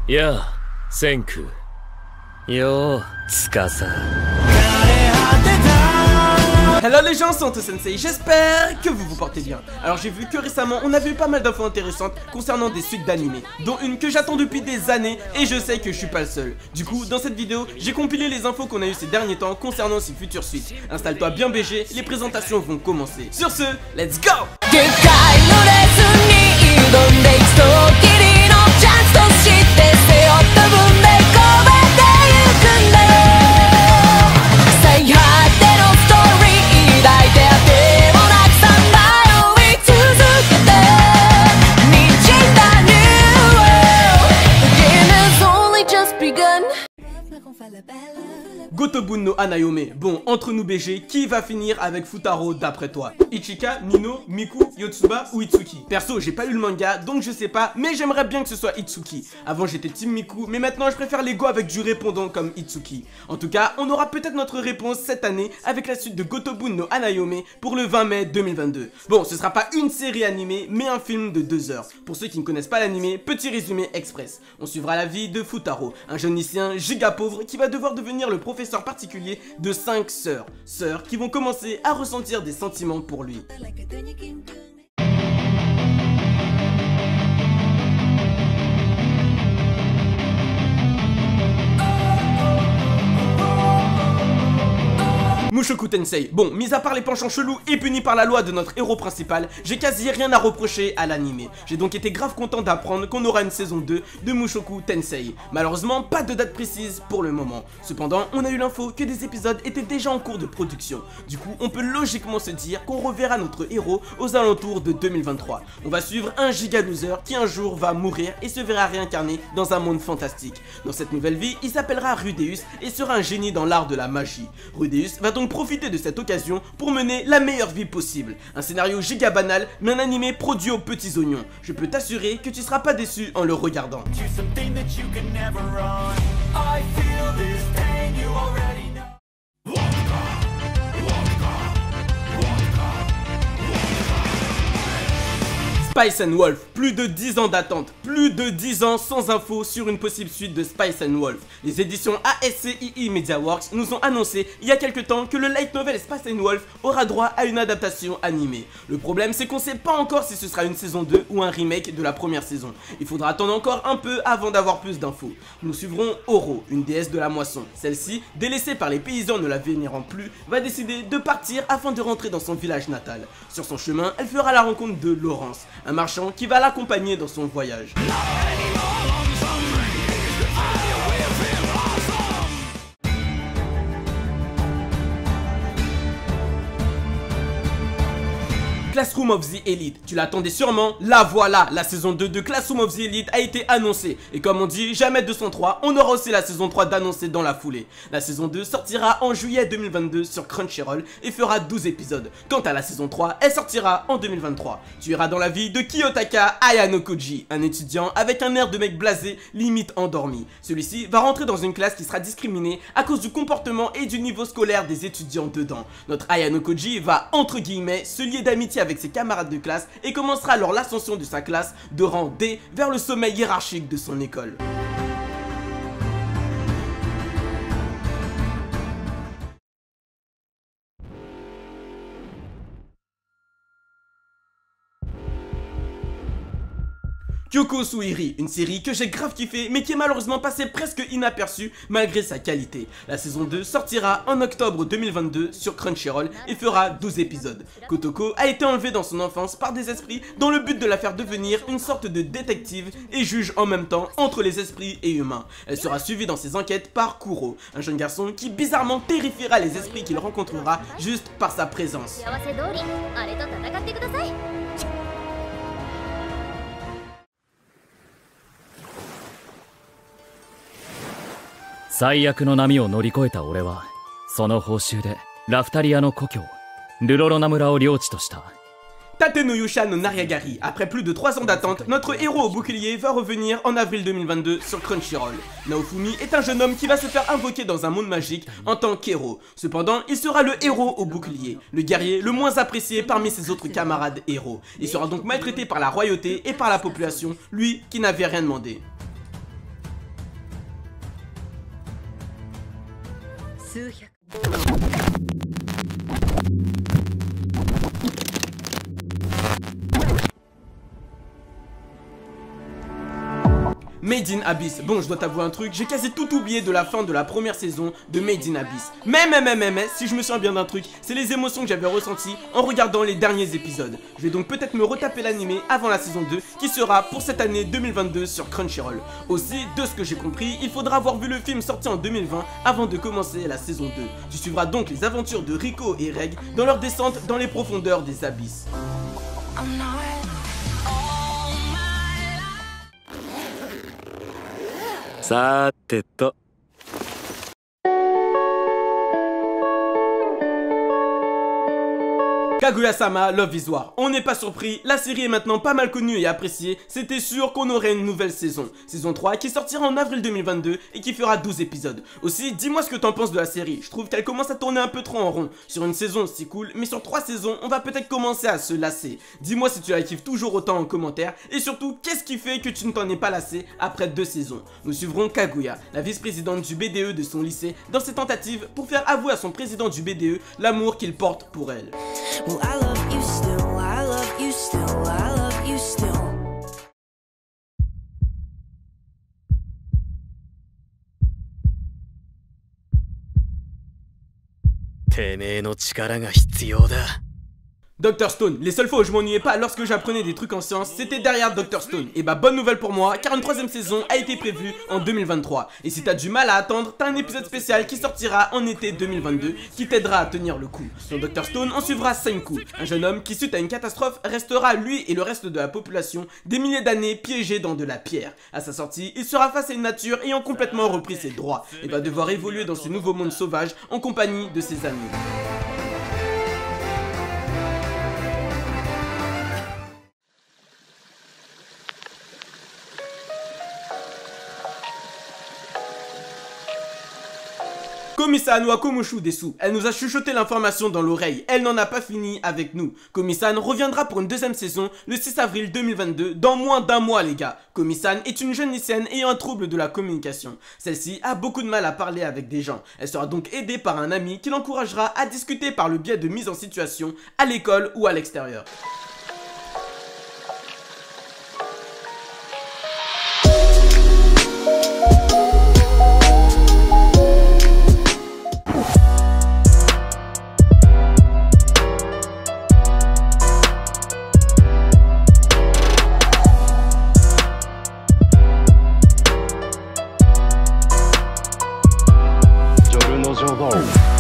やあ、千空。よう、司。Hello les gens, c'est Anto Sensei, j'espère que vous vous portez bien. Alors j'ai vu que récemment on avait eu pas mal d'infos intéressantes concernant des suites d'animés, dont une que j'attends depuis des années et je sais que je suis pas le seul. Du coup dans cette vidéo j'ai compilé les infos qu'on a eu ces derniers temps concernant ces futures suites. Installe-toi bien BG, les présentations vont commencer. Sur ce, let's go! Gotobun no Hanayome. Bon, entre nous BG, qui va finir avec Futaro d'après toi? Ichika, Nino, Miku, Yotsuba ou Itsuki? Perso, j'ai pas lu le manga, donc je sais pas, mais j'aimerais bien que ce soit Itsuki. Avant j'étais team Miku, mais maintenant je préfère les go avec du répondant comme Itsuki. En tout cas, on aura peut-être notre réponse cette année avec la suite de Gotobun no Hanayome pour le 20 mai 2022. Bon, ce sera pas une série animée, mais un film de 2 heures. Pour ceux qui ne connaissent pas l'animé, petit résumé express. On suivra la vie de Futaro, un jeune lycéen giga pauvre qui va devoir devenir le professeur particulier de 5 sœurs qui vont commencer à ressentir des sentiments pour lui. Mushoku Tensei. Bon, mis à part les penchants chelous et punis par la loi de notre héros principal, j'ai quasi rien à reprocher à l'anime. J'ai donc été grave content d'apprendre qu'on aura une saison 2 de Mushoku Tensei. Malheureusement, pas de date précise pour le moment. Cependant, on a eu l'info que des épisodes étaient déjà en cours de production. Du coup, on peut logiquement se dire qu'on reverra notre héros aux alentours de 2023. On va suivre un giga loser qui un jour va mourir et se verra réincarné dans un monde fantastique. Dans cette nouvelle vie, il s'appellera Rudeus et sera un génie dans l'art de la magie. Rudeus va donc profiter de cette occasion pour mener la meilleure vie possible. Un scénario giga banal, mais un animé produit aux petits oignons. Je peux t'assurer que tu seras pas déçu en le regardant. Spice & Wolf, plus de 10 ans d'attente, plus de 10 ans sans info sur une possible suite de Spice & Wolf. Les éditions ASCII MediaWorks nous ont annoncé il y a quelques temps que le light novel Spice & Wolf aura droit à une adaptation animée. Le problème c'est qu'on sait pas encore si ce sera une saison 2 ou un remake de la première saison. Il faudra attendre encore un peu avant d'avoir plus d'infos. Nous suivrons Oro, une déesse de la moisson. Celle-ci, délaissée par les paysans ne la vénérant plus, va décider de partir afin de rentrer dans son village natal. Sur son chemin, elle fera la rencontre de Laurence, un marchand qui va l'accompagner dans son voyage. Classroom of the Elite, tu l'attendais sûrement, la voilà, la saison 2 de Classroom of the Elite a été annoncée. Et comme on dit, jamais 203, on aura aussi la saison 3 d'annoncer dans la foulée. La saison 2 sortira en juillet 2022 sur Crunchyroll et fera 12 épisodes. Quant à la saison 3, elle sortira en 2023. Tu iras dans la vie de Kiyotaka Ayanokoji, un étudiant avec un air de mec blasé, limite endormi. Celui-ci va rentrer dans une classe qui sera discriminée à cause du comportement et du niveau scolaire des étudiants dedans. Notre Ayanokoji va, entre guillemets, se lier d'amitié avec ses camarades de classe et commencera alors l'ascension de sa classe de rang D vers le sommet hiérarchique de son école. Kyoko Suiri, une série que j'ai grave kiffé mais qui est malheureusement passée presque inaperçue malgré sa qualité. La saison 2 sortira en octobre 2022 sur Crunchyroll et fera 12 épisodes. Kotoko a été enlevée dans son enfance par des esprits dans le but de la faire devenir une sorte de détective et juge en même temps entre les esprits et humains. Elle sera suivie dans ses enquêtes par Kuro, un jeune garçon qui bizarrement terrifiera les esprits qu'il rencontrera juste par sa présence. 最悪の波を乗り越えた俺は、その報酬でラフタリアの故郷、ルロロナ村を領地とした。 Tate no Yusha no Nariagari. Après plus de 3 ans d'attente, notre héros au bouclier va revenir en avril 2022 sur Crunchyroll. Naofumi est un jeune homme qui va se faire invoquer dans un monde magique en tant qu'héros. Cependant, il sera le héros au bouclier, le guerrier le moins apprécié parmi ses autres camarades héros. Il sera donc maltraité par la royauté et par la population, lui qui n'avait rien demandé. 数百 Made in Abyss. Bon, je dois t'avouer un truc, j'ai quasi tout oublié de la fin de la première saison de Made in Abyss. Mais, si je me souviens bien d'un truc, c'est les émotions que j'avais ressenties en regardant les derniers épisodes. Je vais donc peut-être me retaper l'animé avant la saison 2, qui sera pour cette année 2022 sur Crunchyroll. Aussi, de ce que j'ai compris, il faudra avoir vu le film sorti en 2020 avant de commencer la saison 2. Tu suivras donc les aventures de Rico et Reg dans leur descente dans les profondeurs des abysses. Ça t'est Kaguya-sama Love is War. On n'est pas surpris, la série est maintenant pas mal connue et appréciée, c'était sûr qu'on aurait une nouvelle saison. Saison 3 qui sortira en avril 2022 et qui fera 12 épisodes. Aussi, dis-moi ce que t'en penses de la série, je trouve qu'elle commence à tourner un peu trop en rond. Sur une saison c'est cool, mais sur 3 saisons, on va peut-être commencer à se lasser. Dis-moi si tu la kiffes toujours autant en commentaire, et surtout, qu'est-ce qui fait que tu ne t'en es pas lassé après 2 saisons. Nous suivrons Kaguya, la vice-présidente du BDE de son lycée, dans ses tentatives pour faire avouer à son président du BDE l'amour qu'il porte pour elle. Well, I love you still, I love you still, I love you still. てめえの力が必要だ。 Dr Stone, les seules fois où je m'ennuyais pas lorsque j'apprenais des trucs en sciences, c'était derrière Dr Stone. Et bah bonne nouvelle pour moi, car une 3ème saison a été prévue en 2023. Et si t'as du mal à attendre, t'as un épisode spécial qui sortira en été 2022, qui t'aidera à tenir le coup. Dans Dr Stone, on suivra Senku, un jeune homme qui suite à une catastrophe restera lui et le reste de la population des milliers d'années piégés dans de la pierre. À sa sortie, il sera face à une nature ayant complètement repris ses droits, et va devoir évoluer dans ce nouveau monde sauvage en compagnie de ses amis. Komi-san ou Akomushu Desu, elle nous a chuchoté l'information dans l'oreille, elle n'en a pas fini avec nous. Komi-san reviendra pour une 2ème saison le 6 avril 2022, dans moins d'1 mois les gars. Komi-san est une jeune lycéenne ayant un trouble de la communication. Celle-ci a beaucoup de mal à parler avec des gens. Elle sera donc aidée par un ami qui l'encouragera à discuter par le biais de mise en situation à l'école ou à l'extérieur. Joru no Joubao.